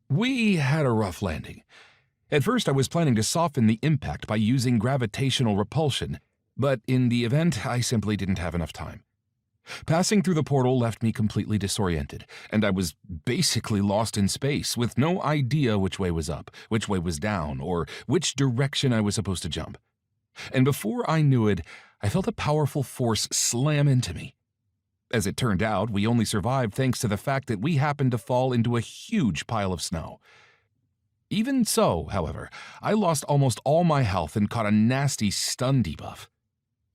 We had a rough landing. At first, I was planning to soften the impact by using gravitational repulsion, but in the event, I simply didn't have enough time. Passing through the portal left me completely disoriented, and I was basically lost in space with no idea which way was up, which way was down, or which direction I was supposed to jump. And before I knew it, I felt a powerful force slam into me. As it turned out, we only survived thanks to the fact that we happened to fall into a huge pile of snow. Even so, however, I lost almost all my health and caught a nasty stun debuff.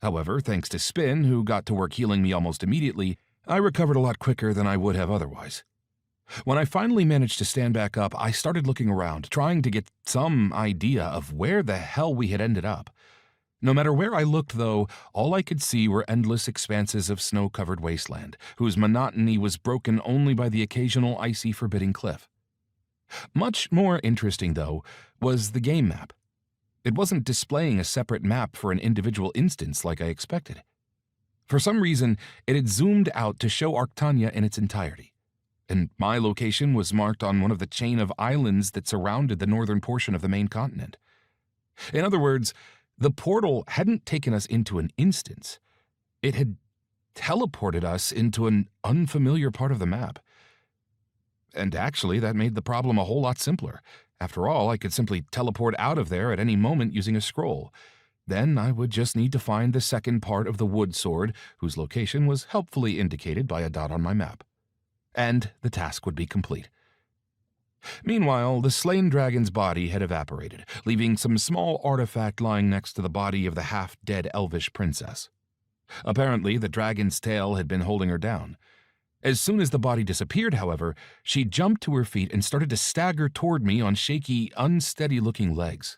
However, thanks to Spin, who got to work healing me almost immediately, I recovered a lot quicker than I would have otherwise. When I finally managed to stand back up, I started looking around, trying to get some idea of where the hell we had ended up. No matter where I looked, though, all I could see were endless expanses of snow-covered wasteland, whose monotony was broken only by the occasional icy, forbidding cliff. Much more interesting, though, was the game map. It wasn't displaying a separate map for an individual instance like I expected. For some reason, it had zoomed out to show Arktania in its entirety, and my location was marked on one of the chain of islands that surrounded the northern portion of the main continent. In other words, the portal hadn't taken us into an instance. It had teleported us into an unfamiliar part of the map. And actually, that made the problem a whole lot simpler. After all, I could simply teleport out of there at any moment using a scroll. Then I would just need to find the second part of the wood sword, whose location was helpfully indicated by a dot on my map. And the task would be complete. Meanwhile, the slain dragon's body had evaporated, leaving some small artifact lying next to the body of the half-dead elvish princess. Apparently, the dragon's tail had been holding her down. As soon as the body disappeared, however, she jumped to her feet and started to stagger toward me on shaky, unsteady-looking legs.